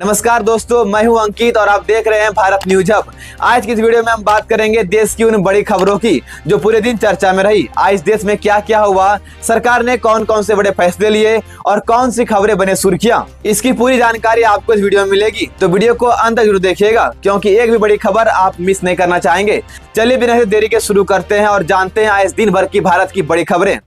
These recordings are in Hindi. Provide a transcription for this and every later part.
नमस्कार दोस्तों, मैं हूं अंकित और आप देख रहे हैं भारत न्यूज हब। आज की इस वीडियो में हम बात करेंगे देश की उन बड़ी खबरों की जो पूरे दिन चर्चा में रही। आज देश में क्या क्या हुआ, सरकार ने कौन कौन से बड़े फैसले लिए और कौन सी खबरें बने सुर्खियां, इसकी पूरी जानकारी आपको इस वीडियो में मिलेगी। तो वीडियो को अंत तक जरूर देखिएगा क्योंकि एक भी बड़ी खबर आप मिस नहीं करना चाहेंगे। चलिए बिना देरी के शुरू करते हैं और जानते हैं आज दिन भर की भारत की बड़ी खबरें।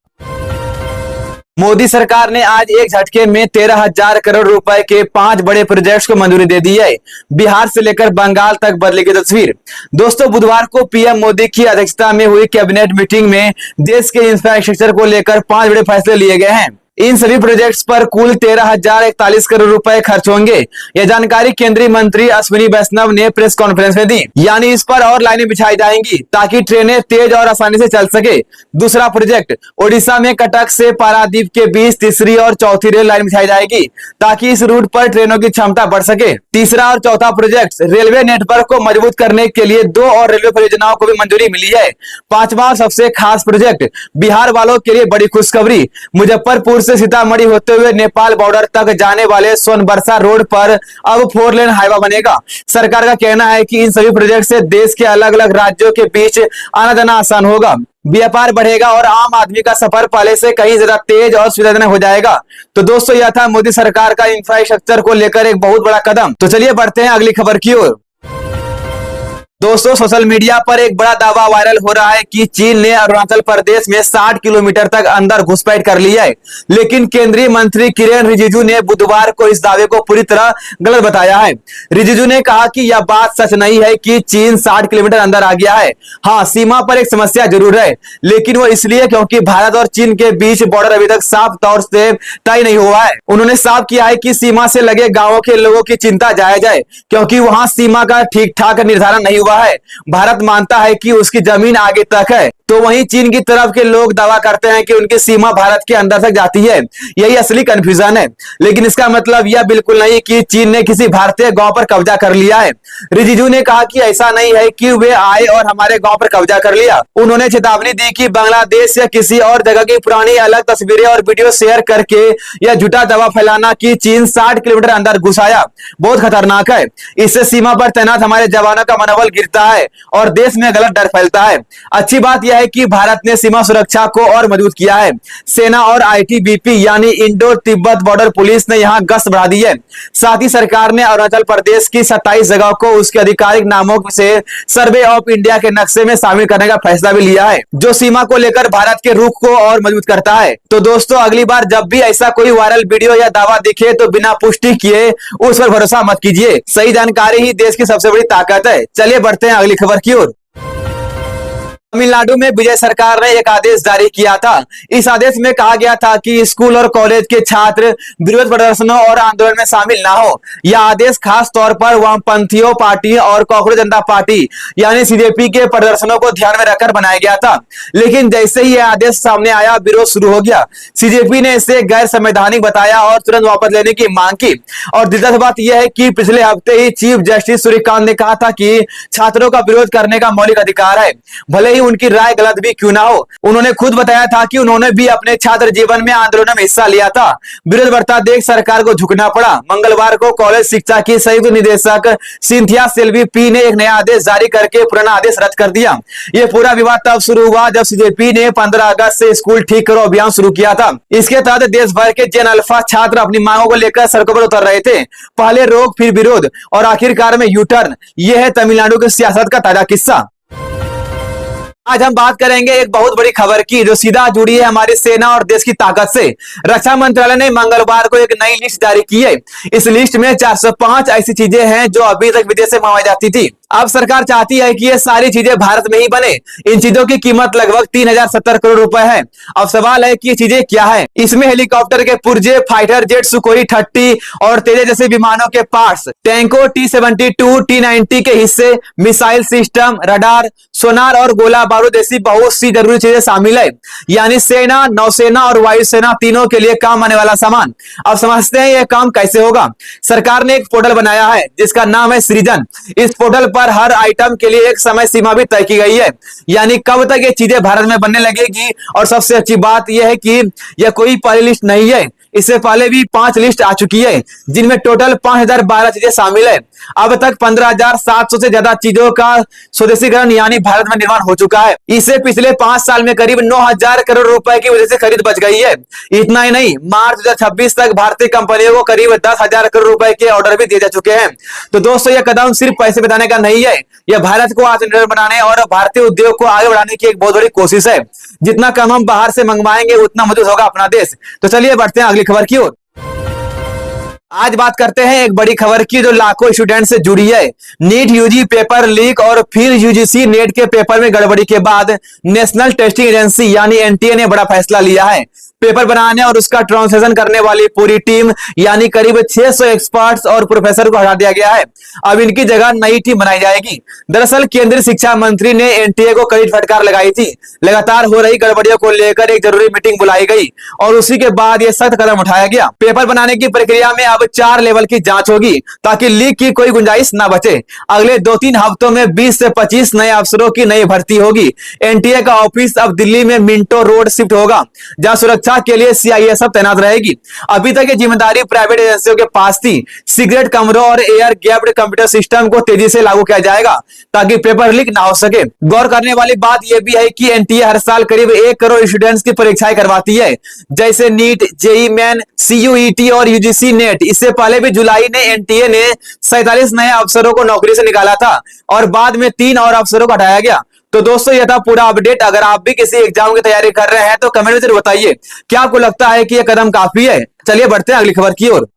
मोदी सरकार ने आज एक झटके में 13,000 करोड़ रुपए के 5 बड़े प्रोजेक्ट्स को मंजूरी दे दी है। बिहार से लेकर बंगाल तक बदलेगी तस्वीर। दोस्तों, बुधवार को पीएम मोदी की अध्यक्षता में हुई कैबिनेट मीटिंग में देश के इंफ्रास्ट्रक्चर को लेकर 5 बड़े फैसले लिए गए हैं। इन सभी प्रोजेक्ट्स पर कुल 13,041 करोड़ रुपए खर्च होंगे। यह जानकारी केंद्रीय मंत्री अश्विनी वैष्णव ने प्रेस कॉन्फ्रेंस में दी। यानी इस पर और लाइनें बिछाई जाएंगी ताकि ट्रेनें तेज और आसानी से चल सके। दूसरा प्रोजेक्ट ओडिशा में कटक से पारादीप के बीच तीसरी और चौथी रेल लाइन बिछाई जाएगी ताकि इस रूट पर ट्रेनों की क्षमता बढ़ सके। तीसरा और चौथा प्रोजेक्ट रेलवे नेटवर्क को मजबूत करने के लिए 2 और रेलवे परियोजनाओं को भी मंजूरी मिली है। पांचवा और सबसे खास प्रोजेक्ट बिहार वालों के लिए बड़ी खुशखबरी। मुजफ्फरपुर से सीतामढ़ी होते हुए नेपाल बॉर्डर तक जाने वाले सोनबरसा रोड पर अब 4 लेन हाईवे बनेगा। सरकार का कहना है कि इन सभी प्रोजेक्ट से देश के अलग अलग राज्यों के बीच आना जाना आसान होगा, व्यापार बढ़ेगा और आम आदमी का सफर पहले से कहीं ज्यादा तेज और सुविधाजनक हो जाएगा। तो दोस्तों, यह था मोदी सरकार का इंफ्रास्ट्रक्चर को लेकर एक बहुत बड़ा कदम। तो चलिए बढ़ते हैं अगली खबर की ओर। दोस्तों, सोशल मीडिया पर एक बड़ा दावा वायरल हो रहा है कि चीन ने अरुणाचल प्रदेश में 60 किलोमीटर तक अंदर घुसपैठ कर ली है। लेकिन केंद्रीय मंत्री किरेन रिजिजू ने बुधवार को इस दावे को पूरी तरह गलत बताया है। रिजिजू ने कहा कि यह बात सच नहीं है कि चीन 60 किलोमीटर अंदर आ गया है। हाँ, सीमा पर एक समस्या जरूर है, लेकिन वो इसलिए क्योंकि भारत और चीन के बीच बॉर्डर अभी तक साफ तौर से तय नहीं हुआ है। उन्होंने साफ किया है कि सीमा से लगे गाँवों के लोगों की चिंता जायज है क्योंकि वहां सीमा का ठीक ठाक निर्धारण नहीं हुआ है। भारत मानता है कि उसकी जमीन आगे तक है, तो वहीं चीन की तरफ के लोग दावा करते हैं कि उनकी सीमा भारत के अंदर तक जाती है। यही असली कंफ्यूजन है। लेकिन इसका मतलब यह बिल्कुल नहीं कि चीन ने किसी भारतीय गांव पर कब्जा कर लिया है। रिजिजू ने कहा कि ऐसा नहीं है कि वे आए और हमारे गांव पर कब्जा कर लिया। उन्होंने चेतावनी दी कि बांग्लादेश या किसी और जगह की पुरानी अलग तस्वीरें और वीडियो शेयर करके यह झूठा दावा फैलाना कि चीन 60 किलोमीटर अंदर घुस आया बहुत खतरनाक है। इससे सीमा पर तैनात हमारे जवानों का मनोबल गिरता है और देश में गलत डर फैलता है। अच्छी बात यह है कि भारत ने सीमा सुरक्षा को और मजबूत किया है। सेना और आईटीबीपी यानी इंडो तिब्बत बॉर्डर पुलिस ने यहां गश्त बढ़ा दी है। साथ ही सरकार ने अरुणाचल प्रदेश की 27 जगह को उसके आधिकारिक नामों से सर्वे ऑफ इंडिया के नक्शे में शामिल करने का फैसला भी लिया है, जो सीमा को लेकर भारत के रुख को और मजबूत करता है। तो दोस्तों, अगली बार जब भी ऐसा कोई वायरल वीडियो या दावा दिखे तो बिना पुष्टि किए उस पर भरोसा मत कीजिए। सही जानकारी ही देश की सबसे बड़ी ताकत है। चलिए बढ़ते हैं अगली खबर की ओर। तमिलनाडु में विजय सरकार ने एक आदेश जारी किया था। इस आदेश में कहा गया था कि स्कूल और कॉलेज के छात्र विरोध प्रदर्शनों और आंदोलन में शामिल ना हो। यह आदेश खास तौर पर वामपंथियों पार्टी और कांग्रेस जनता पार्टी यानी सीजेपी के प्रदर्शनों को ध्यान में रखकर बनाया गया था। लेकिन जैसे ही यह आदेश सामने आया, विरोध शुरू हो गया। सीजेपी ने इसे गैर संवैधानिक बताया और तुरंत वापस लेने की मांग की। और दिलचस्प बात यह है कि पिछले हफ्ते ही चीफ जस्टिस सूर्यकांत ने कहा था कि छात्रों का विरोध करने का मौलिक अधिकार है, भले उनकी राय गलत भी क्यों ना हो। उन्होंने खुद बताया था कि उन्होंने भी अपने छात्र जीवन में आंदोलनों में हिस्सा लिया था। विरोध बढ़ता देख सरकार को झुकना पड़ा। मंगलवार को कॉलेज शिक्षा की संयुक्त निदेशक सिंथिया सेल्वी पी ने एक नया आदेश जारी करके पुराना आदेश रद्द कर दिया। यह पूरा विवाद तब शुरू हुआ जब सीजेपी ने 15 अगस्त से स्कूल ठीक करो अभियान शुरू किया था। इसके तहत देश भर के जेन अल्फा छात्र अपनी मांगों को लेकर सड़कों पर उतर रहे थे। पहले रोक, फिर विरोध और आखिरकार में यू टर्न। यह है तमिलनाडु की सियासत का ताजा किस्सा। आज हम बात करेंगे एक बहुत बड़ी खबर की जो सीधा जुड़ी है हमारी सेना और देश की ताकत से। रक्षा मंत्रालय ने मंगलवार को एक नई लिस्ट जारी की है। इस लिस्ट में 405 ऐसी चीजें हैं जो अभी तक विदेश से मंगवाई जाती थी। अब सरकार चाहती है कि ये सारी चीजें भारत में ही बने। इन चीजों की कीमत लगभग 3070 करोड़ रुपए है। अब सवाल है कि ये चीजें क्या है। इसमें हेलीकॉप्टर के पुर्जे, फाइटर जेट सुखोई 30 और तेजस जैसे विमानों के पार्ट्स, टैंकों T-72, T-90 के हिस्से, मिसाइल सिस्टम, रडार, सोनार और गोला बारूद जैसी बहुत सी जरूरी चीजें शामिल है। यानी सेना, नौसेना और वायुसेना तीनों के लिए काम आने वाला सामान। अब समझते हैं यह काम कैसे होगा। सरकार ने एक पोर्टल बनाया है जिसका नाम है सृजन। इस पोर्टल पर हर आइटम के लिए एक समय सीमा भी तय की गई है, यानी कब तक ये चीजें भारत में बनने लगेगी। और सबसे अच्छी बात यह है कि यह कोई पहली लिस्ट नहीं है, इससे पहले भी 5 लिस्ट आ चुकी है, जिनमें टोटल 5012 चीजें शामिल है। अब तक 15,700 से ज्यादा चीजों का स्वदेशीकरण यानी भारत में निर्माण हो चुका है। इससे पिछले 5 साल में करीब 9,000 करोड़ रुपए की वजह से खरीद बच गई है। इतना ही नहीं, मार्च 2026 तक भारतीय कंपनियों को करीब 10,000 करोड़ रुपए के ऑर्डर भी दिए जा चुके हैं। तो दोस्तों, यह कदम सिर्फ पैसे बचाने का नहीं है, यह भारत को आत्मनिर्भर बनाने और भारतीय उद्योग को आगे बढ़ाने की एक बहुत बड़ी कोशिश है। जितना कम हम बाहर से मंगवाएंगे, उतना मजबूत होगा अपना देश। तो चलिए बढ़ते हैं अगली खबर की ओर। आज बात करते हैं एक बड़ी खबर की, जो लाखों स्टूडेंट से जुड़ी है। नीट यूजी पेपर लीक और फिर यूजीसी नेट के पेपर में गड़बड़ी के बाद नेशनल टेस्टिंग एजेंसी यानी एनटीए ने बड़ा फैसला लिया है। पेपर बनाने और उसका ट्रांसलेशन करने वाली पूरी टीम यानी करीब 600 एक्सपर्ट्स और प्रोफेसर को हटा दिया गया है। अब इनकी जगह नई टीम बनाई जाएगी। दरअसल केंद्रीय शिक्षा मंत्री ने एनटीए को कड़ी फटकार लगाई थी। लगातार हो रही गड़बड़ियों को लेकर एक जरूरी मीटिंग बुलाई गई और उसी के बाद यह सख्त कदम उठाया गया। पेपर बनाने की प्रक्रिया में अब 4 लेवल की जांच होगी ताकि लीक की कोई गुंजाइश न बचे। अगले 2-3 हफ्तों में 20 से 25 नए अफसरों की नई भर्ती होगी। एनटीए का ऑफिस अब दिल्ली में मिंटो रोड शिफ्ट होगा, जहां सुरक्षा के लिए सीआईएसएफ तैनात रहेगी। अभी तक ये जिम्मेदारी प्राइवेट एजेंसियों के पास थी। सीक्रेट कमरों और एयर गैप्ड कंप्यूटर सिस्टम को तेजी से लागू किया जाएगा ताकि पेपर लीक ना हो सके। गौर करने वाली बात यह भी है कि एनटीए हर साल करीब 1 करोड़ स्टूडेंट्स की परीक्षाएं करवाती है, जैसे नीट, जेईई मेन, सीयूईटी और यूजीसी नेट। इससे पहले भी जुलाई ने एनटीए ने 47 नए अफसरों को नौकरी से निकाला था और बाद में 3 और अफसरों को हटाया गया। तो दोस्तों, यह था पूरा अपडेट। अगर आप भी किसी एग्जाम की तैयारी कर रहे हैं तो कमेंट में जरूर बताइए, क्या आपको लगता है कि यह कदम काफी है। चलिए बढ़ते हैं अगली खबर की ओर।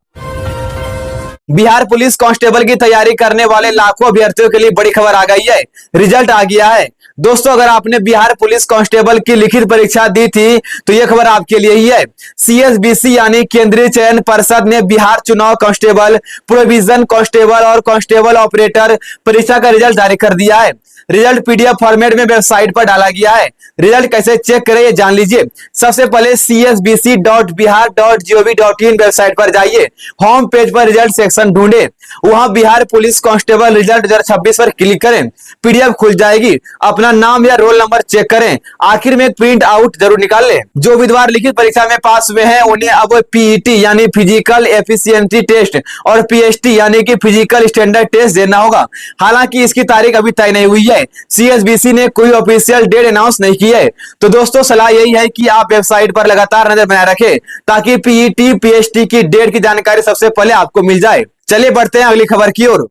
बिहार पुलिस कांस्टेबल की तैयारी करने वाले लाखों अभ्यर्थियों के लिए बड़ी खबर आ गई है। रिजल्ट आ गया है। दोस्तों, अगर आपने बिहार पुलिस कांस्टेबल की लिखित परीक्षा दी थी तो यह खबर आपके लिए ही है। सीएसबीसी यानी केंद्रीय चयन परिषद ने बिहार चुनाव कांस्टेबल, प्रोविजन कांस्टेबल और कांस्टेबल ऑपरेटर परीक्षा का रिजल्ट जारी कर दिया है। रिजल्ट पीडीएफ फॉर्मेट में वेबसाइट पर डाला गया है। रिजल्ट कैसे चेक करें ये जान लीजिए। सबसे पहले csbc.bihar.gov.in वेबसाइट पर जाइए। होम पेज पर रिजल्ट सेक्शन ढूंढे, वहां बिहार पुलिस कांस्टेबल रिजल्ट 2026 पर क्लिक करें। पीडीएफ खुल जाएगी। अपना नाम या रोल नंबर चेक करें। आखिर में प्रिंट आउट जरूर निकाल लें। जो उम्मीदवार लिखित परीक्षा में पास हुए हैं उन्हें अब पीईटी यानी फिजिकल एफिशिएंसी टेस्ट और पीएसटी यानी कि फिजिकल स्टैंडर्ड टेस्ट देना होगा। हालांकि इसकी तारीख अभी तय नहीं हुई है। सीएसबीसी ने कोई ऑफिशियल डेट अनाउंस नहीं की है। तो दोस्तों, सलाह यही है कि आप वेबसाइट पर लगातार नजर बनाए रखें ताकि पीईटी पीएसटी की डेट की जानकारी सबसे पहले आपको मिल जाए। चलिए बढ़ते हैं अगली खबर की ओर।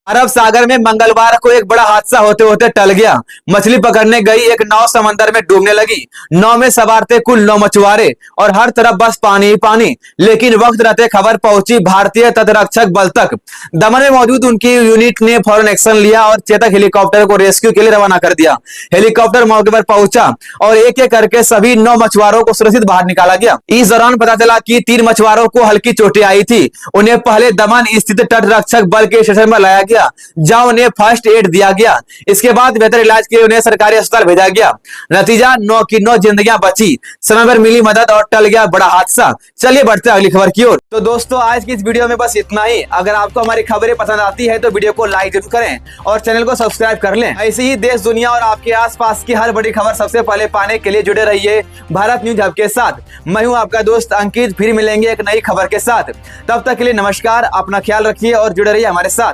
अरब सागर में मंगलवार को एक बड़ा हादसा होते होते टल गया। मछली पकड़ने गई एक नाव समंदर में डूबने लगी। नाव में सवार थे कुल 9 मछुआरे और हर तरफ बस पानी ही पानी। लेकिन वक्त रहते खबर पहुंची भारतीय तटरक्षक बल तक। दमन में मौजूद उनकी यूनिट ने फौरन एक्शन लिया और चेतक हेलीकॉप्टर को रेस्क्यू के लिए रवाना कर दिया। हेलीकॉप्टर मौके पर पहुंचा और एक एक करके सभी 9 मछुआरों को सुरक्षित बाहर निकाला गया। इस दौरान पता चला कि 3 मछुआरों को हल्की चोटें आई थी। उन्हें पहले दमन स्थित तटरक्षक बल के स्टेशन पर लाया गया, जहां उन्हें फर्स्ट एड दिया गया। इसके बाद बेहतर इलाज के लिए उन्हें सरकारी अस्पताल भेजा गया। नतीजा 9 की 9 जिंदगियां बची। समय पर मिली मदद और टल गया बड़ा हादसा। चलिए बढ़ते हैं अगली खबर की ओर। तो दोस्तों, आज की इस वीडियो में बस इतना ही। अगर आपको हमारी खबरें पसंद आती है तो वीडियो को लाइक जरूर करें और चैनल को सब्सक्राइब कर लें। ऐसे ही देश, दुनिया और आपके आसपास की हर बड़ी खबर सबसे पहले पाने के लिए जुड़े रहिए भारत न्यूज हब के साथ। मैं हूं आपका दोस्त अंकित। फिर मिलेंगे एक नई खबर के साथ। तब तक के लिए नमस्कार। अपना ख्याल रखिए और जुड़े रहिए हमारे साथ।